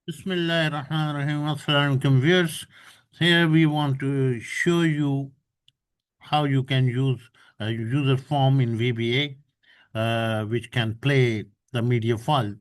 Bismillahirrahmanirrahim. Assalamu alaikum viewers. Here we want to show you how you can use a user form in VBA, which can play the media file.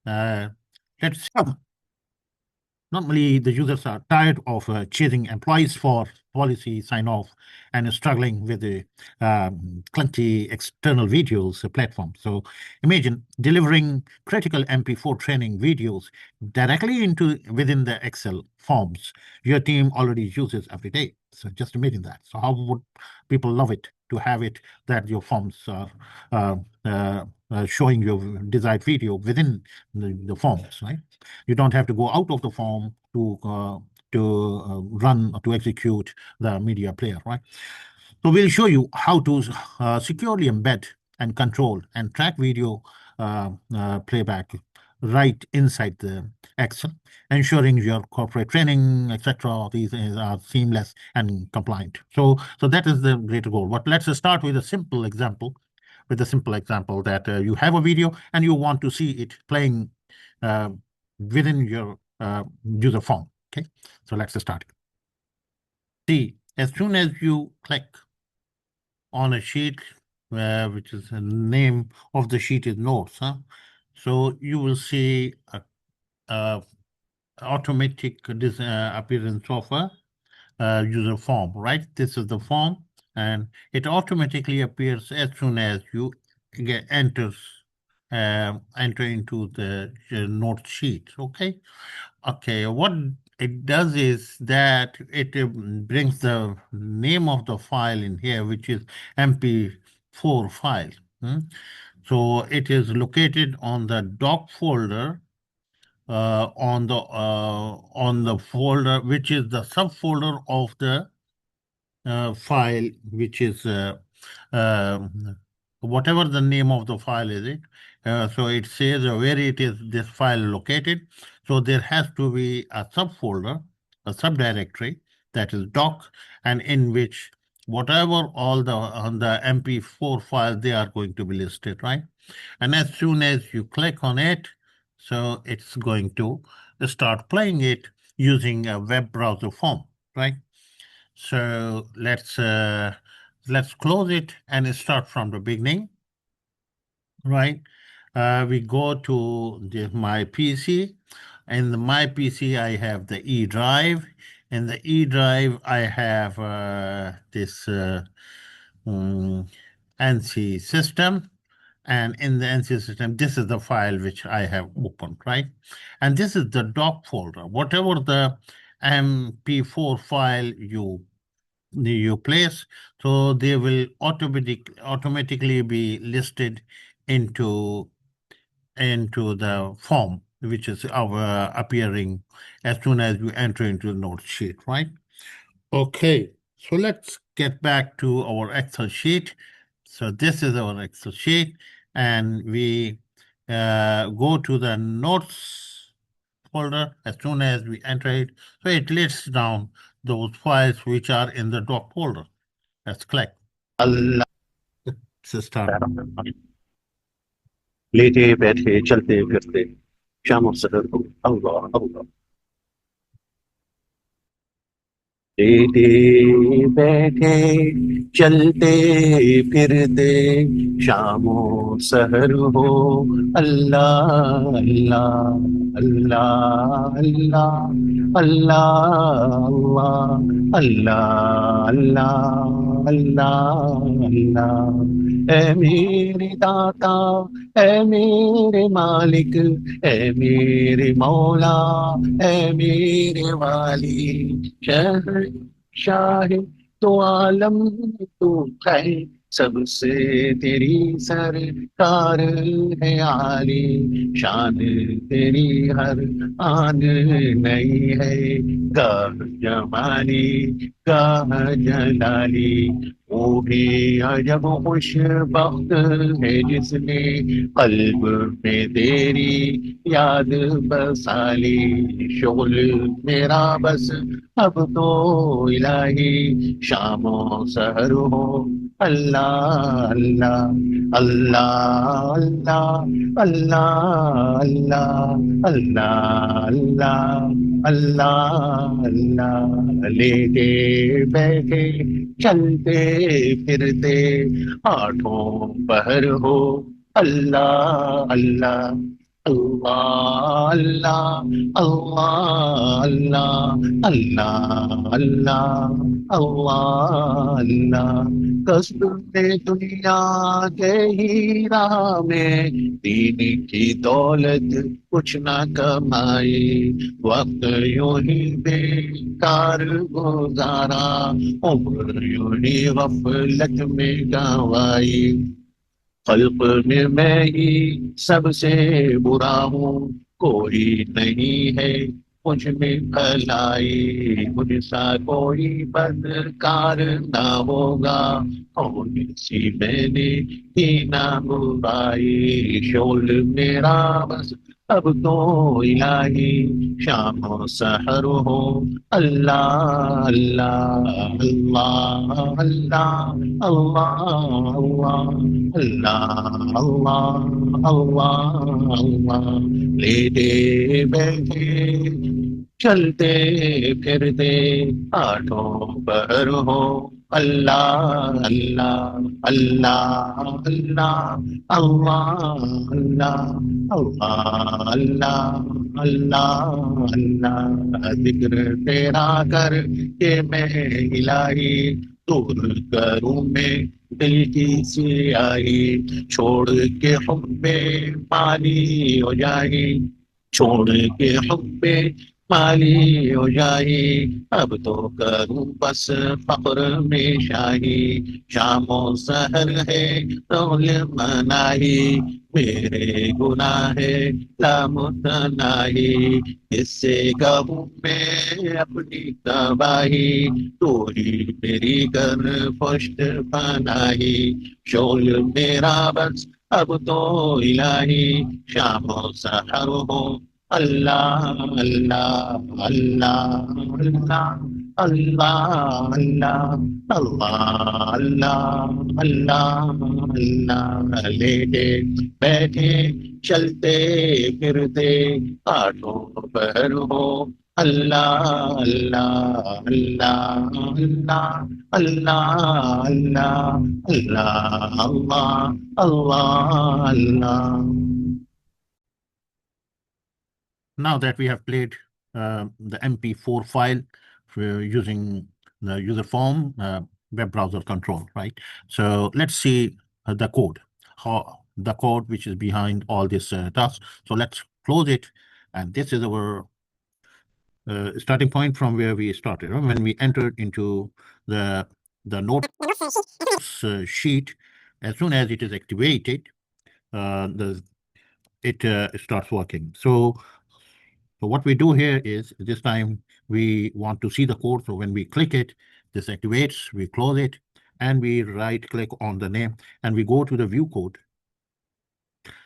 Let's see. Normally, the users are tired of chasing employees for policy sign-off and struggling with the clunky external videos platform. So imagine delivering critical MP4 training videos directly into within the Excel forms your team already uses every day. So just imagine that. So how would people love it to have it that your forms are uh, showing your desired video within the forms, right? You don't have to go out of the form to run or to execute the media player, right? So we'll show you how to securely embed and control and track video playback right inside the Excel, ensuring your corporate training, etc. These are seamless and compliant. So that is the greater goal. But let's start with a simple example. With a simple example that you have a video and you want to see it playing uh, within your user form. Okay, so let's start. See, as soon as you click on a sheet, which is the name of the sheet is notes, huh? So you will see a automatic appearance of a user form, right? This is the form, and it automatically appears as soon as you enter into the note sheet. Okay, what it does is that it brings the name of the file in here, which is MP4 file. So it is located on the doc folder, on the folder which is the subfolder of the file, which is whatever the name of the file is. So it says where it is this file located. So there has to be a subfolder, a subdirectory that is doc, and in which whatever all the on the MP4 file they are going to be listed, right? And as soon as you click on it, so it's going to start playing it using a web browser form, right? So let's close it and start from the beginning, right? We go to my PC. In my PC, I have the E drive. In the E drive, I have this NC system. And in the NC system, this is the file which I have opened, right? And this is the doc folder. Whatever the MP4 file you place, so they will automatically be listed into the form, which is our appearing as soon as you enter into the note sheet, right? Okay, so let's get back to our Excel sheet. So this is our Excel sheet, and we go to the notes folder as soon as we enter it. So it lists down those files which are in the doc folder. Let's click. Allah Let's start. लेटे बैठे चलते फिरते शाम और सफर को अल्लाह अल्लाह लेटे बैठे चलते फिरते शामो सहर हो अल्लाह अल्लाह अल्लाह अल्लाह अल्लाह अल्लाह अल्लाह अल्लाह अल्लाह ऐ मेरे दाता ऐ मेरे मालिक ऐ मेरे मौला ऐ मेरे वाली शहर शाह तो आलम तू है सबसे तेरी सरकार है आली शान तेरी हर आन नई है गाह जमाली गाह जलाली वो भी अजब खुश बख्त है जिसने कल्ब में तेरी याद बसाली शुगल मेरा बस अब तो इलाही शामो सहर हो Allah, Allah, Allah, Allah, Allah, Allah, Allah, Allah, Allah, لیٹے بیٹھے چلتے پھرتے آٹھوں پہر ہو اللہ اللہ اللہ اللہ اللہ اللہ اللہ اللہ اللہ قصد میں دنیا کے ہی راہ میں دین کی دولت کچھ نہ کمائی وقت یوں ہی بیکار گزارا عمر یوں ہی غفلت میں گنوائی خلق میں ہی سب سے برا ہوں کوئی نہیں ہے مجھ میں بھلائی مجھ سا کوئی بدکار نہ ہوگا کون سی میں نے کی نہ برائی شول میرا بس اب تو الہی شام و سحر ہو اللہ اللہ اللہ اللہ اللہ اللہ اللہ اللہ اللہ لیٹے بیٹھے چلتے پھرتے آٹھوں پہر ہو اللہ اللہ اللہ اللہ اللہ اللہ اللہ اللہ اللہ ذکر تیرا کر کے میں الہی دور کروں میں دل کی سیاہی چھوڑ کے حب پانی ہو جائے چھوڑ کے حب مالی ہو جائے اب تو کروں بس فقر میں شاہی شام و سحر ہے رول مناہی میرے گناہ ہے لامتناہی اس سے کہوں میں اپنی تباہی تو ہی میری کر پشت پناہی شول میرا بس اب تو الہی شام و سحر ہو اللہ اللہ اللہ اللہ اللہ اللہ اللہ اللہ اللہ لیٹے بیٹھے چلتے پھرتے آٹھوں پہر ہو اللہ اللہ اللہ اللہ اللہ اللہ اللہ اللہ اللہ Now that we have played the MP4 file using the user form web browser control, right? So let's see the code, how the code which is behind all this task. So let's close it, and this is our starting point from where we started. When we entered into the notes sheet, as soon as it is activated, it starts working. So what we do here is this time we want to see the code. So when we click it, this activates, we close it, and we right click on the name and we go to the view code.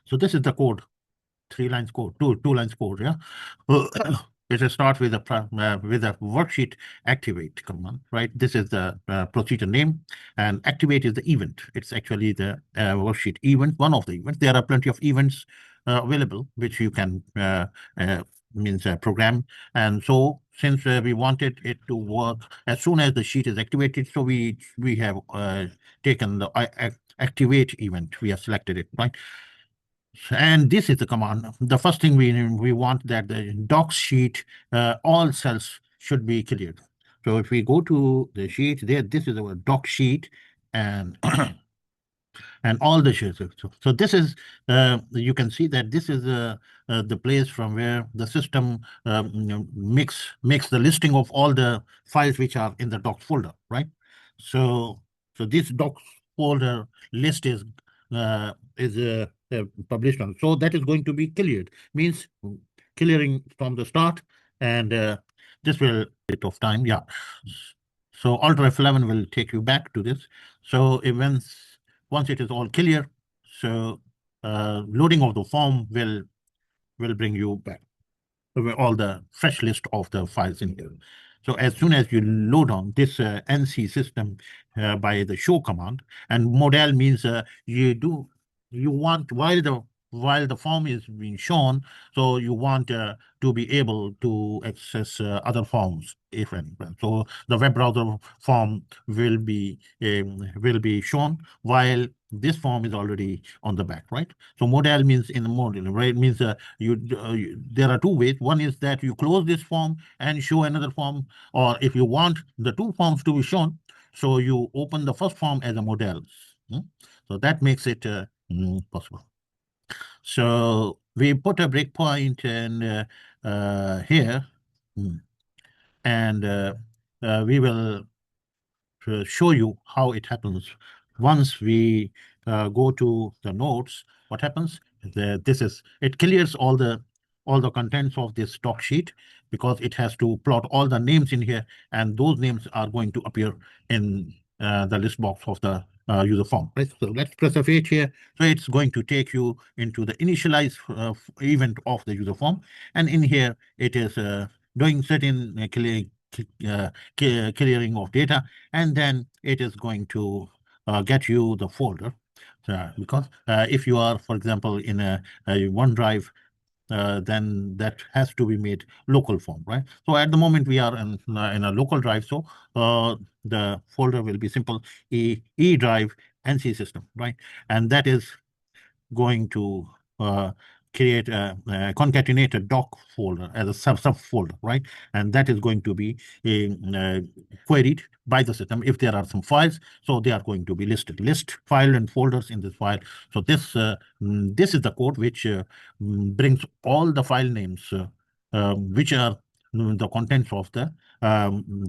So this is the code, 3 lines code, two lines code, yeah. It starts with a worksheet activate command, right? This is the procedure name, and activate is the event. It's actually the worksheet event, one of the events. There are plenty of events available which you can program. And so since we wanted it to work as soon as the sheet is activated, so we have taken the activate event. We have selected it, right? And this is the command. The first thing we want that the docs sheet, all cells should be cleared. So if we go to the sheet there, this is our doc sheet, and and all the sheets. So this is, you can see that this is the place from where the system makes the listing of all the files which are in the docs folder, right? So this docs folder list is published on. So that is going to be cleared, means clearing from the start, and this will bit of time, yeah. So Alt F11 will take you back to this. So once it is all clear, so loading of the form will bring you back all the fresh list of the files in here. So as soon as you load on this NC system by the show command, and modal means you want while the form is being shown, so you want to be able to access other forms if any. So the web browser form will be shown while this form is already on the back, right? So modal means in the modal, right? Means there are two ways. One is that you close this form and show another form, or if you want the two forms to be shown, so you open the first form as a model. So that makes it possible. So we put a breakpoint and here, and we will show you how it happens. Once we go to the notes, what happens? It clears all the contents of this stock sheet, because it has to plot all the names in here, and those names are going to appear in the list box of the user form. Right. So let's press F8 here. So it's going to take you into the initialize event of the user form, and in here it is doing certain clearing of data, and then it is going to get you the folder. Because if you are, for example, in a OneDrive, then that has to be made local form, right? So at the moment we are in a local drive, so the folder will be simple E drive NC system, right? And that is going to create a concatenated doc folder as a sub folder, right? And that is going to be queried by the system. If there are some files, so they are going to be listed, list file and folders in this file. So this is the code which brings all the file names which are the contents of the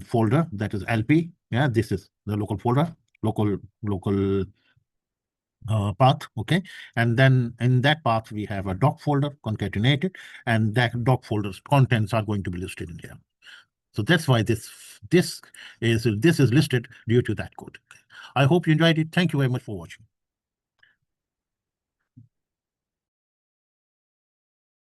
folder, that is LP. Yeah, this is the local folder, local path. Okay, and then in that path we have a doc folder concatenated, and that doc folder's contents are going to be listed in here. So that's why this is listed due to that code. I hope you enjoyed it. Thank you very much for watching.